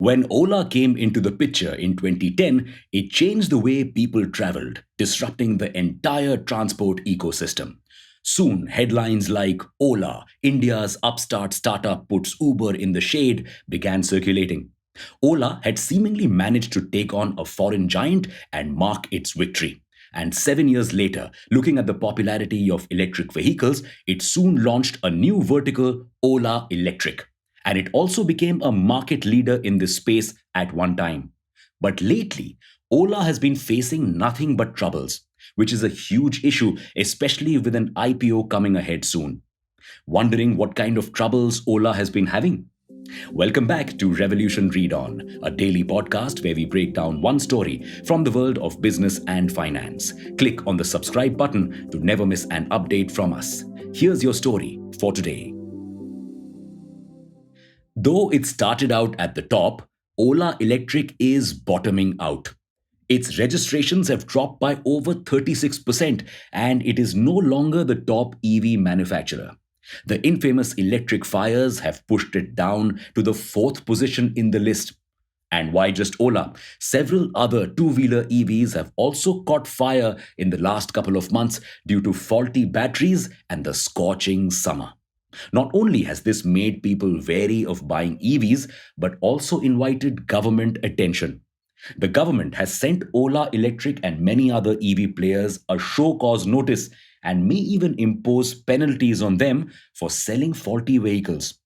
When Ola came into the picture in 2010, it changed the way people traveled, disrupting the entire transport ecosystem. Soon, headlines like Ola, India's upstart startup puts Uber in the shade, began circulating. Ola had seemingly managed to take on a foreign giant and mark its victory. And 7 years later, looking at the popularity of electric vehicles, it soon launched a new vertical, Ola Electric. And it also became a market leader in this space at one time. But lately, Ola has been facing nothing but troubles, which is a huge issue, especially with an IPO coming ahead soon. Wondering what kind of troubles Ola has been having? Welcome back to Revolution Read On, a daily podcast where we break down one story from the world of business and finance. Click on the subscribe button to never miss an update from us. Here's your story for today. Though it started out at the top, Ola Electric is bottoming out. Its registrations have dropped by over 36%, and it is no longer the top EV manufacturer. The infamous electric fires have pushed it down to the fourth position in the list. And why just Ola? Several other two wheeler EVs have also caught fire in the last couple of months due to faulty batteries and the scorching summer. Not only has this made people wary of buying EVs, but also invited government attention. The government has sent Ola Electric and many other EV players a show cause notice and may even impose penalties on them for selling faulty vehicles.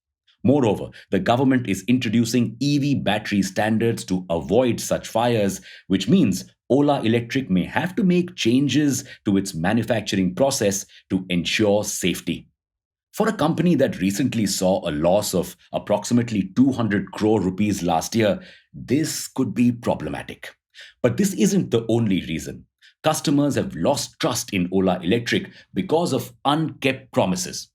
Moreover, the government is introducing EV battery standards to avoid such fires, which means Ola Electric may have to make changes to its manufacturing process to ensure safety. For a company that recently saw a loss of approximately 200 crore rupees last year, this could be problematic. But this isn't the only reason. Customers have lost trust in Ola Electric because of unkept promises.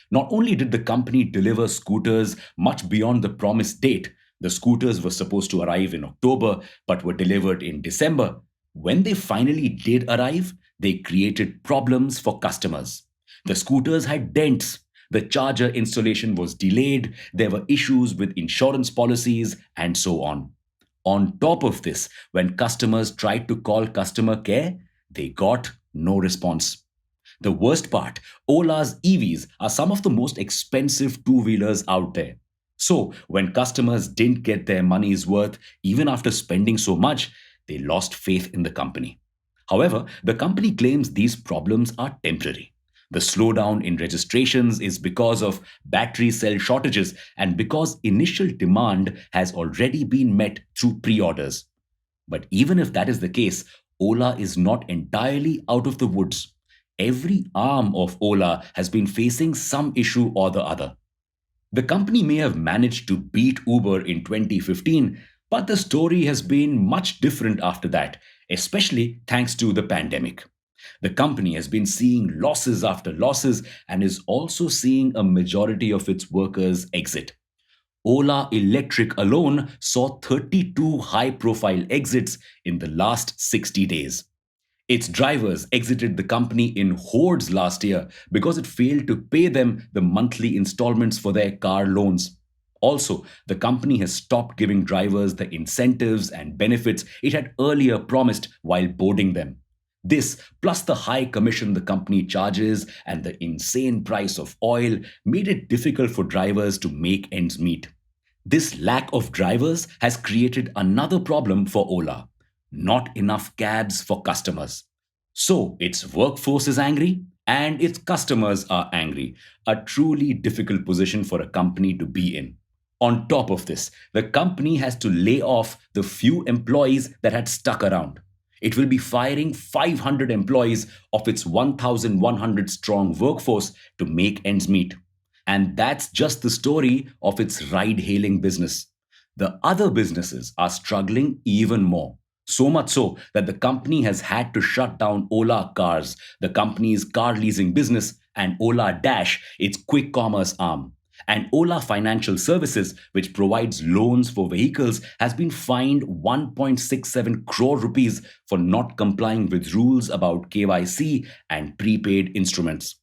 Not only did the company deliver scooters much beyond the promised date, the scooters were supposed to arrive in October but were delivered in December. When they finally did arrive, they created problems for customers. The scooters had dents, the charger installation was delayed, there were issues with insurance policies, and so on. On top of this, when customers tried to call customer care, they got no response. The worst part, Ola's EVs are some of the most expensive two wheelers out there. So, when customers didn't get their money's worth, even after spending so much, they lost faith in the company. However, the company claims these problems are temporary. The slowdown in registrations is because of battery cell shortages and because initial demand has already been met through pre orders. But even if that is the case, Ola is not entirely out of the woods. Every arm of Ola has been facing some issue or the other. The company may have managed to beat Uber in 2015, but the story has been much different after that, especially thanks to the pandemic. The company has been seeing losses after losses and is also seeing a majority of its workers exit. Ola Electric alone saw 32 high profile exits in the last 60 days. Its drivers exited the company in hordes last year because it failed to pay them the monthly installments for their car loans. Also, the company has stopped giving drivers the incentives and benefits it had earlier promised while boarding them. This, plus the high commission the company charges and the insane price of oil, made it difficult for drivers to make ends meet. This lack of drivers has created another problem for Ola: not enough cabs for customers. So, its workforce is angry and its customers are angry. A truly difficult position for a company to be in. On top of this, the company has to lay off the few employees that had stuck around. It will be firing 500 employees of its 1,100 strong workforce to make ends meet. And that's just the story of its ride hailing business. The other businesses are struggling even more. So much so that the company has had to shut down Ola Cars, the company's car leasing business, and Ola Dash, its quick commerce arm. And Ola Financial Services, which provides loans for vehicles, has been fined 1.67 crore rupees for not complying with rules about KYC and prepaid instruments.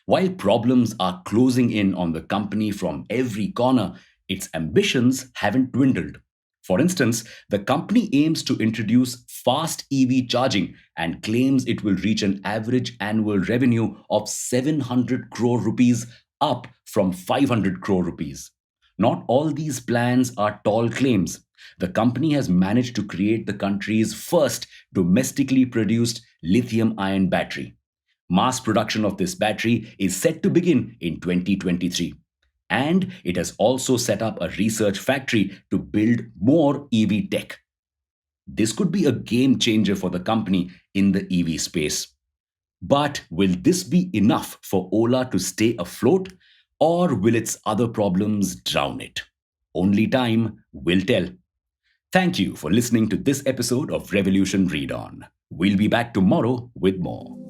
While problems are closing in on the company from every corner, its ambitions haven't dwindled. For instance, the company aims to introduce fast EV charging and claims it will reach an average annual revenue of 700 crore rupees, up from 500 crore rupees. Not all these plans are tall claims. The company has managed to create the country's first domestically produced lithium ion battery. Mass production of this battery is set to begin in 2023. And it has also set up a research factory to build more EV tech. This could be a game changer for the company in the EV space. But will this be enough for Ola to stay afloat, or will its other problems drown it? Only time will tell. Thank you for listening to this episode of Revolution Read On. We'll be back tomorrow with more.